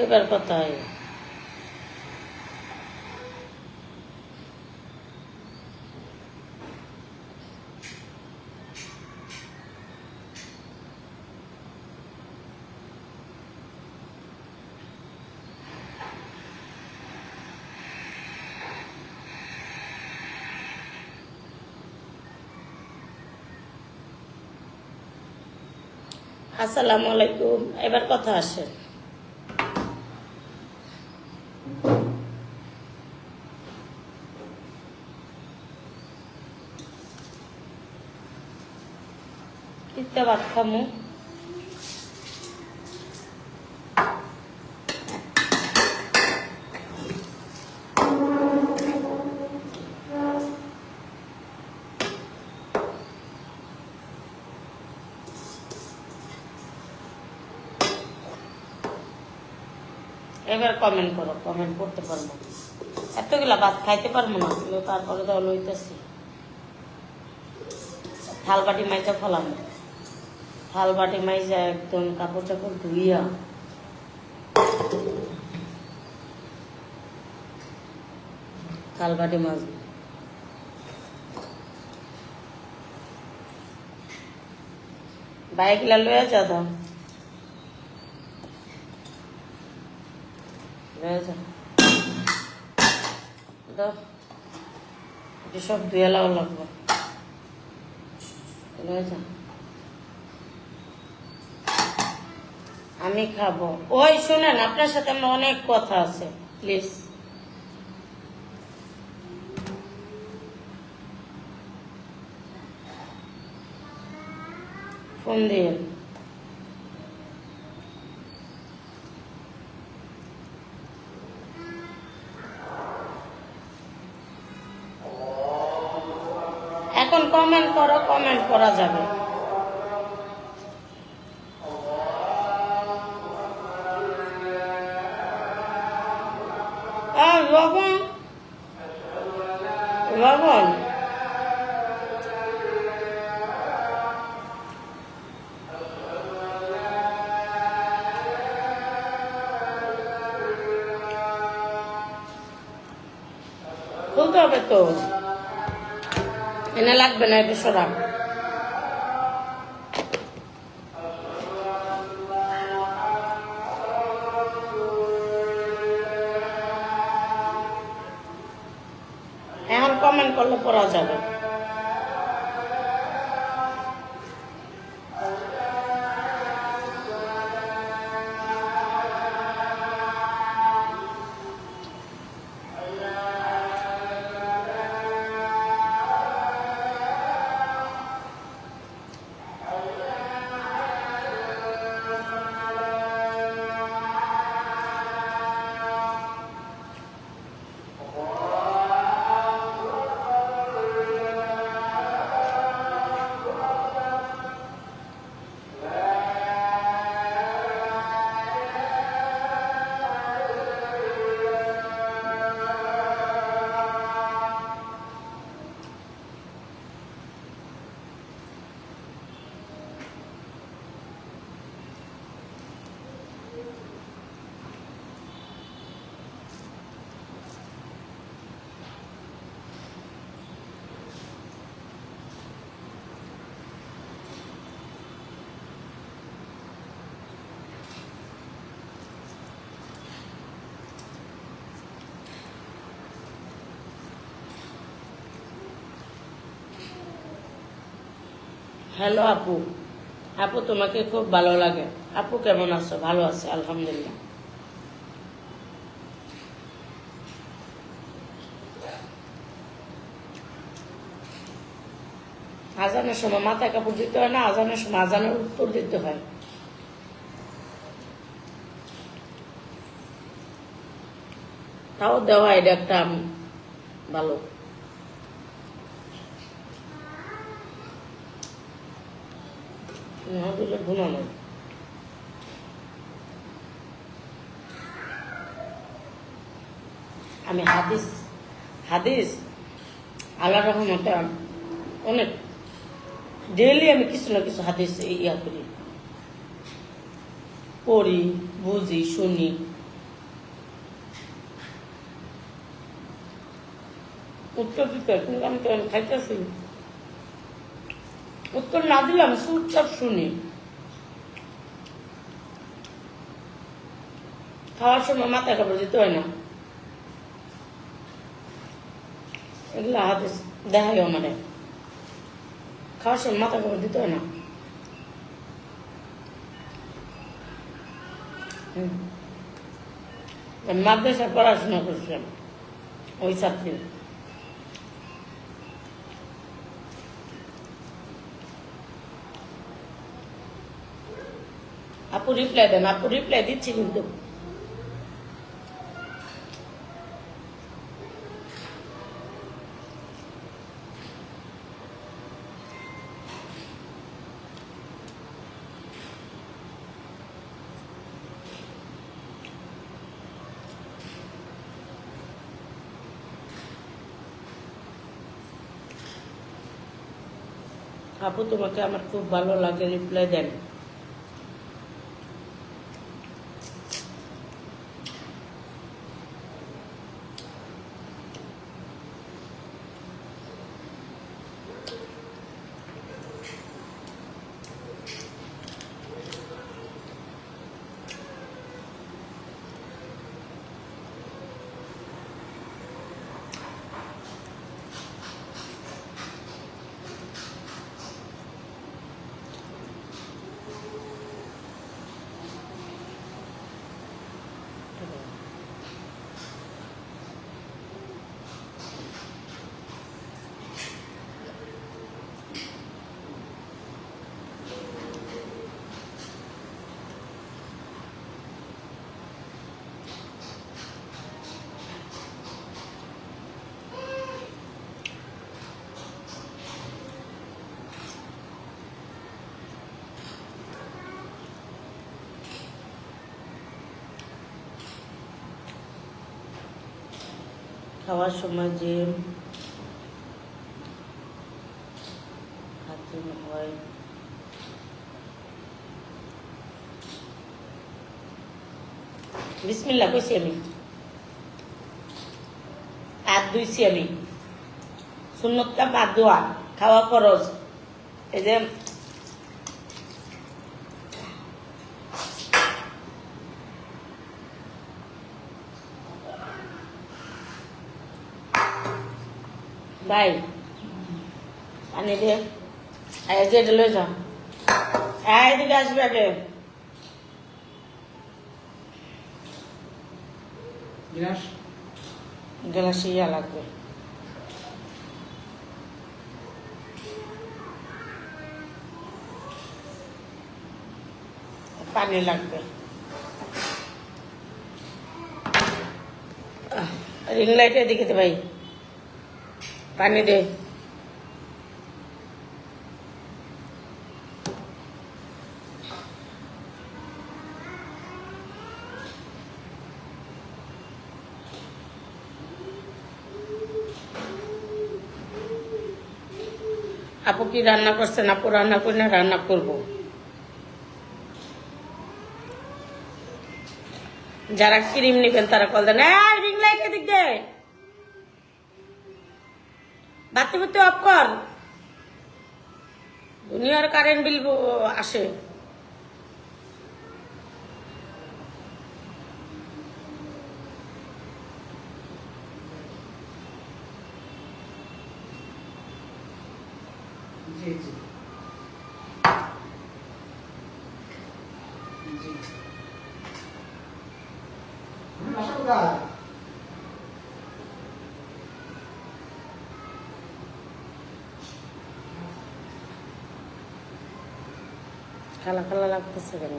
এবার কোথায়? আসসালামু আলাইকুম। এবার কথা আসে। কিতে ভাত খামু? এবার কমেন্ট করো, কমেন্ট করতে পারবো। এতগুলা ভাত খাইতে পারবো না, কিন্তু তারপরে তো লইতেছি। থাল বাটি মাইজা ফেলাম, থাল বাটি মাইজা একদম কাপড় চাপড় ধুইয়া থাল বাটি মাছ বাইকলা লইয়া যা দাও, লইয়া যা দাও, সব ধুয়ে লাও লাগবে, লইয়া যা। আমি খাবো। ওই শুনেন, আপনার সাথে আমার অনেক কথা আছে, প্লিজ। ফোন দিয়ে এখন কমেন্ট করো, কমেন্ট করা যাবে। লবণ লবণ খুলতে হবে তো, এনে লাগবে না, এটা সরাব। এখন কমেন্ট করলে পড়া যাবে। হ্যালো আপু, আপু তোমাকে খুব ভালো লাগে। আপু কেমন আছো? ভালো আছে, আলহামদুলিল্লাহ। আজানের সময় মাথায় কাপড় দিতে হয় না, আজানের সময় আজানের উত্তর দিতে হয়। তাও দেওয়া, এটা একটা ভালো। ঘুমানো আমি হাদিস হাদিস আল্লাহ রহমতে অনেক ডেইলি আমি কিছু না কিছু হাদিস ইয়া করি, পড়ি, বুঝি, শুনি, উত্তর দিতে, কিন্তু আমি তো খাইতেছি। উত্তর না দিলে আমি চুপচাপ শুনি। খাওয়ার সময় মাথায় কাপড় দিতে হয় না, এগুলো হাতে দেখাই আমারে। খাওয়ার সময় মাথা কাপড় দিতে হয় না। মাদ্রাসায় পড়াশোনা করছিলাম, ওই ছাত্রী। আপু রিপ্লাই দেন, আপু রিপ্লাই দিচ্ছি কিন্তু। আপু তোমাকে আমার খুব ভালো লাগে, রিপ্লাই দেন। খাওয়ার সময় যে হয়, বিসমিল্লাহ কইছি আমি, হাত ধুইছি আমি, সুন্নতটা বাদ দেওয়া, খাওয়া খরচ। এই যে ভাই পানি দিয়ে যেটা লয়ে যা, এদিকে আসবে আগে। গ্লাস ইয়া লাগবে, পানি লাগবে। রিং লাইট এদিকে দে ভাই, পানি দে। আপু কি রান্না করছেন? আপু রান্না করি না, রান্না করবো। যারা ক্রিম নিবেন তারা কল দেন। রিং লাইট এদিক দে, বাতি বুতি অফ কর, দুনিয়ার কারেন্ট বিল আসে। কালা কালা লাগতেছে কেন?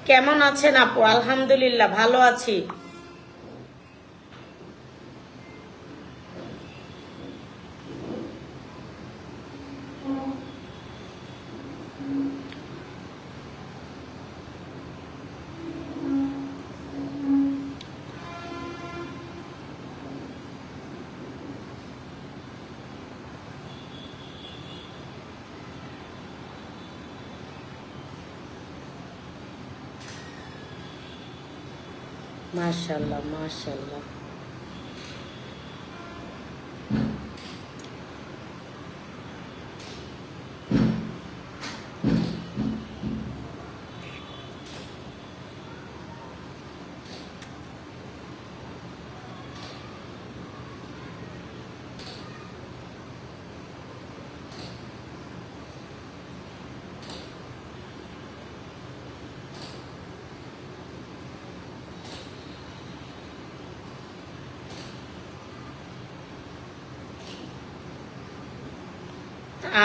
কেমন আছেন আপু? আলহামদুলিল্লাহ ভালো আছি। মাশাআল্লাহ মাশাআল্লাহ।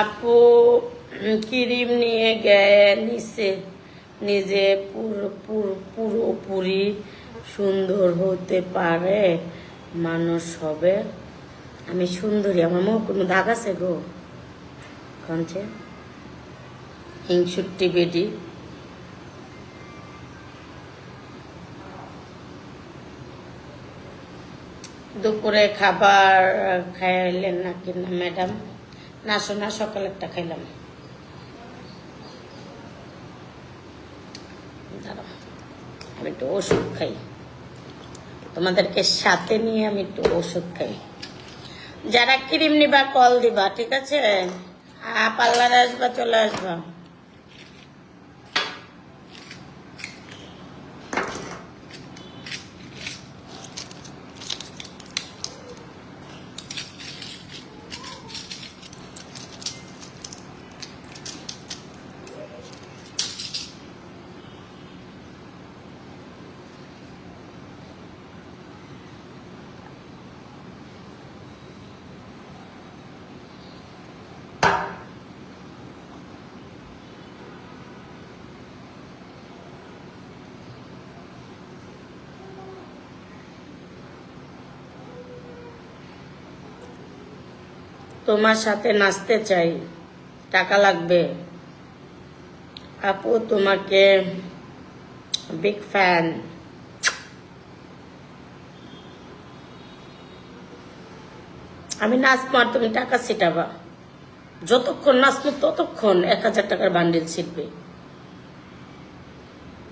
আপু ক্রিম নিয়ে নিচে নিজে পুরোপুরি সুন্দর হতে পারে মানুষ হবে। আমি সুন্দরী, আমার মুখ কোনো দাগ আছে গো? কনছে হিংসুট্টি বেডি। দুপুরে খাবার খাইলেন নাকি না ম্যাডাম? না শোনা, সকালে একটা খাইলাম। দাঁড়াও আমি একটু ওষুধ খাই, তোমাদেরকে সাথে নিয়ে আমি একটু ওষুধ খাই। যারা ক্রিম নিবা কল দিবা, ঠিক আছে? পার্লারে আসবা, চলে আসবা। তোমার সাথে নাচতে চাই, টাকা লাগবে। আপু তোমাকে বিগ ফ্যান। আমি নাচবো আর তুমি টাকা ছিটাবা। যতক্ষণ নাচবো ততক্ষণ 1000 টাকার বান্ডিল ছিটবে।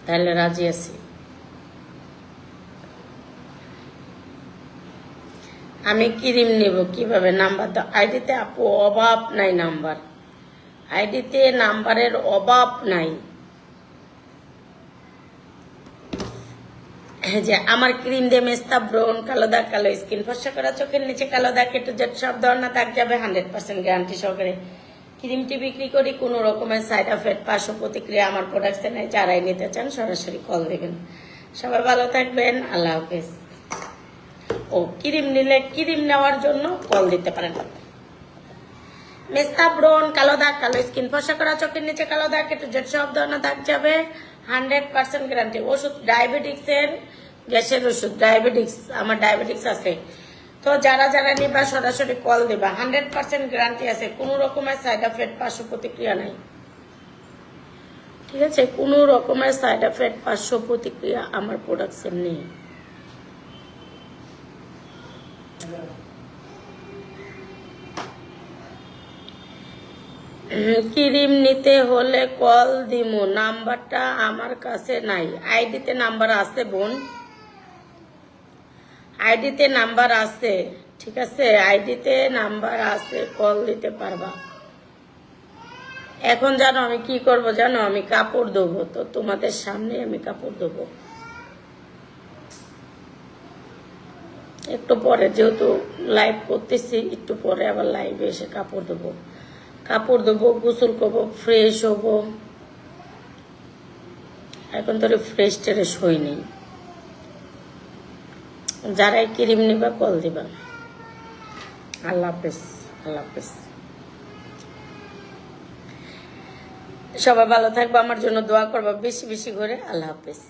তাহলে রাজি আছি। আমি ক্রিম নেব কিভাবে? নাম্বার দাও। আইডিতে আপু অভাব নাই নাম্বার, আইডিতে নাম্বারের অভাব নাই। যে আমার ক্রিম দিয়ে মেস্তা ব্রন, কালো দাগ, কালো স্কিন, ফর্সা করা, চোখের নিচে কালো দাগ, কেটে জেট সব ধরনের দাগ যাবে 100% গ্যারান্টি সহকারে। ক্রিমটি বিক্রি করি, কোনো রকমের সাইড এফেক্ট পার্শ্ব প্রতিক্রিয়া আমার প্রোডাক্টসে নেই। যারাই নিতে চান সরাসরি কল দেবেন। সবাই ভালো থাকবেন, আল্লাহ হাফেজ। ও ক্রিম নিলে ক্রিম নেওয়ার জন্য কল দিতে পারেন। মেস্তা ব্রন, কালো দাগ, কালো স্কিন, ফর্সা করা, চোখের নিচে কালো দাগ, কেটে জেট সব ধরনের দাগ যাবে 100% গ্যারান্টি। ওষুধ ডায়াবেটিক্সের, গ্যাসের ওষুধ, ডায়াবেটিক্স, আমার ডায়াবেটিক্স আছে। তো যারা যারা নিবা সরাসরি কল দিবা, 100% গ্যারান্টি আছে। কোনো রকমের সাইড এফেক্ট পার্শ্ব প্রতিক্রিয়া নাই, ঠিক আছে? কোনো রকমের সাইড এফেক্ট পার্শ্ব প্রতিক্রিয়া আমার প্রোডাক্টসের নেই। ক্রিম নিতে হলে কল দিমু, নাম্বারটা আমার কাছে নাই। আইডিতে নাম্বার আছে বোন, আইডিতে নাম্বার আছে, ঠিক আছে? আইডিতে নাম্বার আছে, কল দিতে পারবা। এখন জানো আমি কি করব জানো? আমি কাপড় দেবো, তো তোমাদের সামনে আমি কাপড় দেবো একটু পরে, যেহেতু লাইভ করতেছি, একটু পরে আবার লাইভে এসে কাপড় দেবো। কাপড় দেবো, গোসল করবো, ফ্রেশ হবো। এখন তো ফ্রেশ ট্রেশ হয়নি। যারাই ক্রিম নিবা কল দিবা। আল্লাহ হাফেজ, আল্লাহ হাফেজ। সবাই ভালো থাকবে, আমার জন্য দোয়া করবা বেশি বেশি করে। আল্লাহ হাফেজ।